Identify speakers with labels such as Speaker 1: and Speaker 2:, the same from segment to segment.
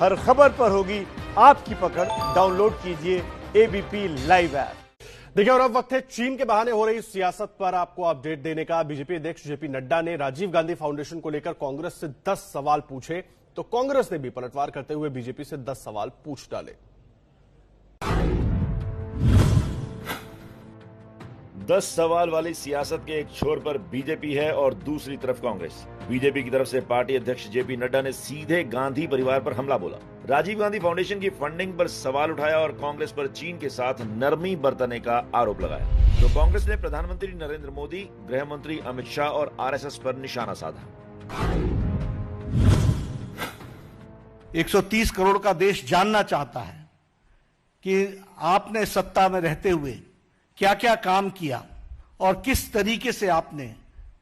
Speaker 1: हर खबर पर होगी आपकी पकड़। डाउनलोड कीजिए एबीपी लाइव ऐप।
Speaker 2: देखिए, और अब वक्त है चीन के बहाने हो रही सियासत पर आपको अपडेट देने का। बीजेपी अध्यक्ष जेपी नड्डा ने राजीव गांधी फाउंडेशन को लेकर कांग्रेस से 10 सवाल पूछे, तो कांग्रेस ने भी पलटवार करते हुए बीजेपी से 10 सवाल पूछ डाले।
Speaker 3: 10 सवाल वाली सियासत के एक छोर पर बीजेपी है और दूसरी तरफ कांग्रेस। बीजेपी की तरफ से पार्टी अध्यक्ष जेपी नड्डा ने सीधे गांधी परिवार पर हमला बोला, राजीव गांधी फाउंडेशन की फंडिंग पर सवाल उठाया और कांग्रेस पर चीन के साथ नरमी बरतने का आरोप लगाया। तो कांग्रेस ने प्रधानमंत्री नरेंद्र मोदी, गृह मंत्री अमित शाह और आरएसएस पर निशाना साधा।
Speaker 4: 130 करोड़ का देश जानना चाहता है कि आपने सत्ता में रहते हुए क्या क्या काम किया और किस तरीके से आपने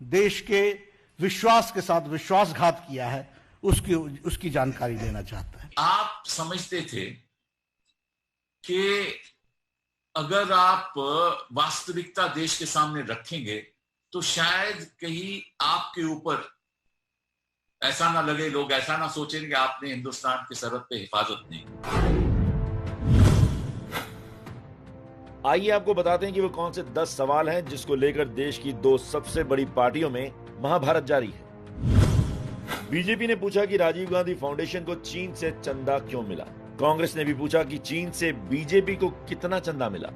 Speaker 4: देश के विश्वास के साथ विश्वासघात किया है, उसकी जानकारी देना चाहता है।
Speaker 5: आप समझते थे कि अगर आप वास्तविकता देश के सामने रखेंगे तो शायद कहीं आपके ऊपर ऐसा ना लगे, लोग ऐसा ना सोचेंगे कि आपने हिंदुस्तान की सरहद पे हिफाजत नहीं।
Speaker 3: आइए आपको बताते हैं कि वो कौन से 10 सवाल हैं जिसको लेकर देश की दो सबसे बड़ी पार्टियों में महाभारत जारी है। बीजेपी ने पूछा कि राजीव गांधी फाउंडेशन को चीन से चंदा क्यों मिला। कांग्रेस ने भी पूछा कि चीन से बीजेपी को कितना चंदा मिला।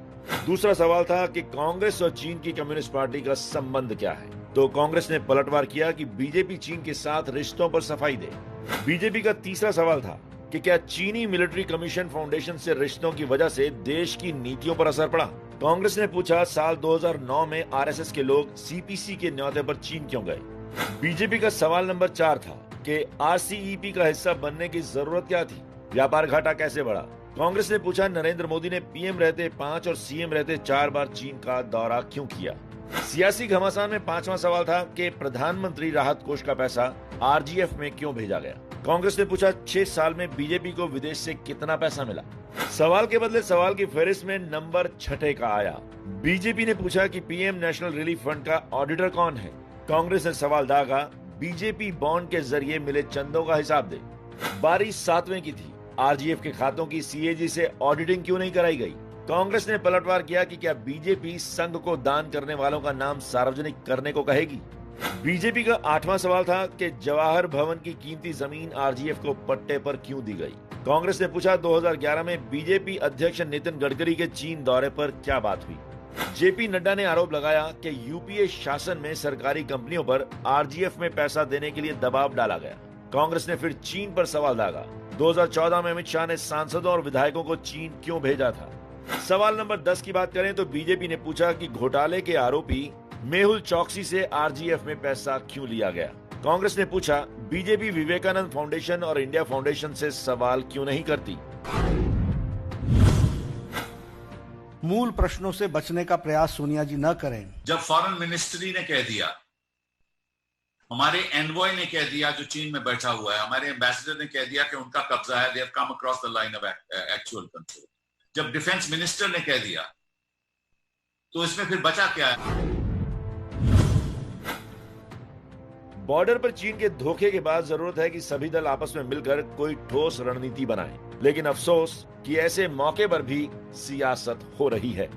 Speaker 3: दूसरा सवाल था कि कांग्रेस और चीन की कम्युनिस्ट पार्टी का संबंध क्या है, तो कांग्रेस ने पलटवार किया कि बीजेपी चीन के साथ रिश्तों पर सफाई दे। बीजेपी का तीसरा सवाल था कि क्या चीनी मिलिट्री कमीशन फाउंडेशन से रिश्तों की वजह से देश की नीतियों पर असर पड़ा। कांग्रेस ने पूछा साल 2009 में आरएसएस के लोग सीपीसी के न्योते पर चीन क्यों गए। बीजेपी का सवाल नंबर 4 था कि आरसीईपी का हिस्सा बनने की जरूरत क्या थी, व्यापार घाटा कैसे बढ़ा। कांग्रेस ने पूछा नरेंद्र मोदी ने पीएम रहते 5 और सीएम रहते 4 बार चीन का दौरा क्यों किया। सियासी घमासान में 5वां सवाल था कि प्रधानमंत्री राहत कोष का पैसा आरजीएफ में क्यों भेजा गया। कांग्रेस ने पूछा 6 साल में बीजेपी को विदेश से कितना पैसा मिला। सवाल के बदले सवाल की फहरिस्त में नंबर 6 का आया। बीजेपी ने पूछा कि पीएम नेशनल रिलीफ फंड का ऑडिटर कौन है। कांग्रेस ने सवाल दागा बीजेपी बॉन्ड के जरिए मिले चंदों का हिसाब दे। बारी 7वें की थी, आरजीएफ के खातों की सीएजी से ऑडिटिंग क्यों नहीं कराई गई। कांग्रेस ने पलटवार किया कि क्या बीजेपी संघ को दान करने वालों का नाम सार्वजनिक करने को कहेगी। बीजेपी का 8वां सवाल था कि जवाहर भवन की कीमती जमीन आरजीएफ को पट्टे पर क्यों दी गई। कांग्रेस ने पूछा 2011 में बीजेपी अध्यक्ष नितिन गडकरी के चीन दौरे पर क्या बात हुई। जेपी नड्डा ने आरोप लगाया कि यूपीए शासन में सरकारी कंपनियों पर आरजीएफ में पैसा देने के लिए दबाव डाला गया। कांग्रेस ने फिर चीन पर सवाल दागा। 2014 में अमित शाह ने सांसदों और विधायकों को चीन क्यों भेजा था। सवाल नंबर 10 की बात करें तो बीजेपी ने पूछा कि घोटाले के आरोपी मेहुल चौकसी से आरजीएफ में पैसा क्यों लिया गया। कांग्रेस ने पूछा बीजेपी विवेकानंद फाउंडेशन और इंडिया फाउंडेशन से सवाल क्यों नहीं करती।
Speaker 4: मूल प्रश्नों से बचने का प्रयास सोनिया जी न करें।
Speaker 5: जब फॉरेन मिनिस्ट्री ने कह दिया, हमारे एनवॉय ने कह दिया जो चीन में बैठा हुआ है, हमारे एम्बेसडर ने कह दिया कि उनका कब्जा है, they have come across the line of actual control. जब डिफेंस मिनिस्टर ने कह दिया तो इसमें फिर बचा क्या है।
Speaker 3: बॉर्डर पर चीन के धोखे के बाद जरूरत है कि सभी दल आपस में मिलकर कोई ठोस रणनीति बनाएं। लेकिन अफसोस कि ऐसे मौके पर भी सियासत हो रही है।